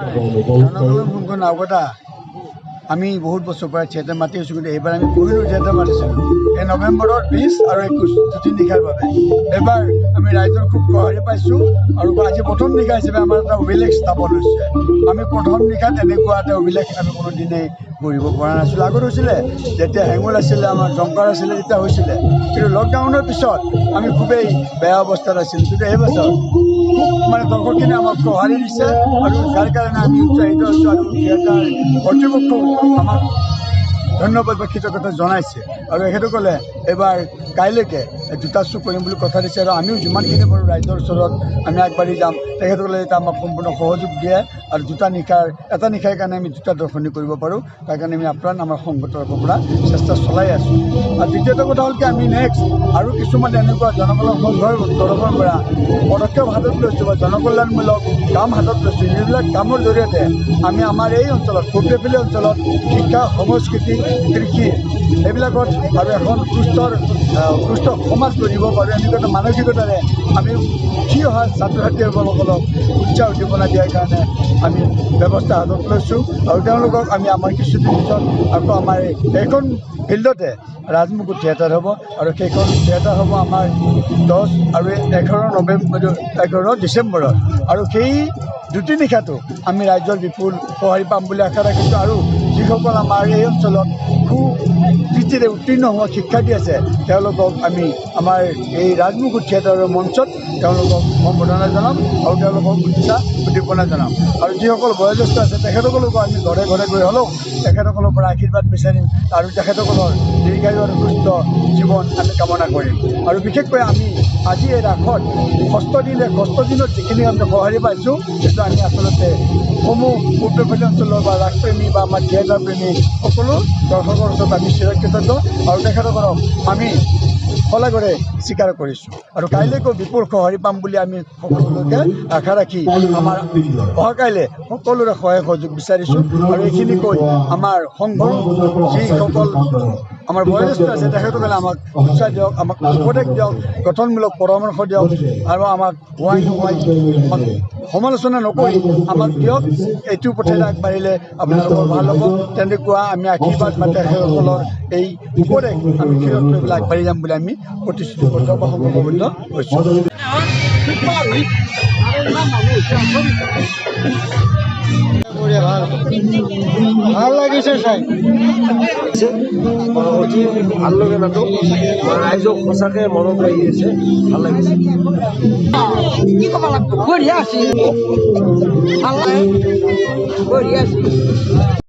জনগণৰ সংঘ নাওকটা আমি বহুত বছৰ পৰা থিয়েটাৰ মাতি আছোঁ, কিন্তু এইবাৰ আমি পহিলোঁ থিয়েটাৰ মাতিছিলোঁ এই নৱেম্বৰৰ 20 আৰু 21 দুটি নিশাৰ বাবে। এইবাৰ আমি ৰাইজৰ খুব সঁহাৰি পাইছোঁ আৰু আজি প্ৰথম নিশা হিচাপে আমাৰ এটা অভিলেখ স্থাপন হৈছে। আমি প্ৰথম নিশাত এনেকুৱা এটা অভিলেখ আমি কোনোদিনেই কৰিব পৰা নাছিলোঁ। আগত হৈছিলে যেতিয়া হেঙুল আছিলে, আমাৰ জংকাৰ আছিলে, তেতিয়া হৈছিলে, কিন্তু লকডাউনৰ পিছত আমি খুবেই বেয়া অৱস্থাত আছিলোঁ। কিন্তু এই বছৰ খুব দৰ্শকখিনি আমাক সঁহাৰি দিছে আৰু যাৰ কাৰণে আমি উৎসাহিত হৈছোঁ আৰু থিয়েটাৰ কৰ্তৃপক্ষও আমাক ধন্যবাদ বা কৃতজ্ঞতা জনাইছে। আৰু এখেতসকলে এইবাৰ কাইলৈকে দুটা শ্ব' কৰিম বুলি কথা দিছে আৰু আমিও যিমানখিনি পাৰোঁ ৰাইজৰ ওচৰত আমি আগবাঢ়ি যাম। তেখেতসকলে যাতে আমাক সম্পূৰ্ণ সহযোগ দিয়ে আৰু এটা নিশাৰ কাৰণে আমি দুটা দৰ্শনী কৰিব পাৰোঁ, তাৰ কাৰণে আমি আপ্ৰাণ আমাৰ সংঘৰ তৰফৰ পৰা চেষ্টা চলাই আছোঁ। আৰু দ্বিতীয়টো কথা হ'ল কি, আমি নেক্সট আৰু কিছুমান এনেকুৱা জনগণৰ সংঘৰ তৰফৰ পৰা পদক্ষেপ হাতত লৈছোঁ বা জনকল্যাণমূলক কাম হাতত লৈছোঁ। যিবিলাক কামৰ জৰিয়তে আমি আমাৰ এই অঞ্চলত পূবদেফালী অঞ্চলত শিক্ষা, সংস্কৃতি, কৃষি এইবিলাকত আৰু এখন সুস্থ সমাজ গঢ়িব পাৰোঁ। এনেকুৱা এটা মানসিকতাৰে আমি উঠি অহা ছাত্ৰ ছাত্ৰীসকলক উৎসাহ উদ্দীপনা দিয়াৰ কাৰণে আমি ব্যৱস্থা হাতত লৈছোঁ আৰু তেওঁলোকক আমি আমাৰ কিছুদিন পিছত আকৌ আমাৰ এইখন ফিল্ডতে ৰাজমুকুট থিয়েটাৰ হ'ব আৰু সেইখন থিয়েটাৰ হ'ব আমাৰ 10 আৰু 11 ডিচেম্বৰত। আৰু সেই দুটি নিশাটো আমি ৰাইজৰ বিপুল সঁহাৰি পাম বুলি আশা ৰাখিছোঁ। আৰু যিসকল আমাৰ এই অঞ্চলত সুদৃষ্টিৰে উত্তীৰ্ণ হোৱা শিক্ষাৰ্থী আছে, তেওঁলোকক আমি আমাৰ এই ৰাজমুকুট থিয়েটাৰৰ মঞ্চত তেওঁলোকক সম্বৰ্ধনা জনাম আৰু তেওঁলোকক উৎসাহ উদ্দীপনা জনাম। আৰু যিসকল বয়োজ্যেষ্ঠ আছে তেখেতসকলকো আমি ঘৰে ঘৰে গৈ হ'লেও তেখেতসকলৰ পৰা আশীৰ্বাদ বিচাৰিম আৰু তেখেতসকলৰ দীৰ্ঘায়ু আৰু সুস্থ জীৱন আমি কামনা কৰিম। আৰু বিশেষকৈ আমি আজি এই ৰাসত ষষ্ঠ দিনত যিখিনি আমি সঁহাৰি পাইছোঁ, সেইটো আমি আচলতে সমূহ পূবদেফালী অঞ্চলৰ বা ৰাসপ্ৰেমী বা আমাৰ থিয়েটাৰ প্ৰেমী সকলো দৰ্শকৰ ওচৰত আমি চিৰকৃতজ্ঞ আৰু তেখেতসকলক আমি শলাগৰে স্বীকাৰ কৰিছোঁ। আৰু কাইলৈকো বিপুল সঁহাৰি পাম বুলি আমি সকলোকে আশা ৰাখি আমাৰ অহাকাইলৈ সকলোৰে সহায় সহযোগ বিচাৰিছোঁ। আৰু এইখিনি কৈ আমাৰ সংঘৰ যিসকল আমাৰ বয়োজ্যেষ্ঠ আছে তেখেতসকলে আমাক উৎসাহ দিয়ক, আমাক উপদেশ দিয়ক, গঠনমূলক পৰামৰ্শ দিয়ক আৰু আমাক সমালোচনা নকৰি আমাক দিয়ক, এইটো পথেৰে আগবাঢ়িলে আপোনালোকৰ ভাল হ'ব। তেনেকুৱা আমি আশীৰ্বাদ বা তেখেতসকলৰ এই উপদেশ আমি শিৰত লৈ পেলাই আগবাঢ়ি যাম বুলি আমি প্ৰতিশ্ৰুতিবদ্ধ বা সংকল্পবদ্ধ হৈছোঁ। ভাল লাগিছে চাই, ভাল লাগে নাটক, ৰাইজক সঁচাকৈ মনত লাগি আছে, ভাল লাগিছে। কি ক'ব লাগিব, বঢ়িয়া আছিল, ভাল লাগে, বঢ়িয়া আছিল।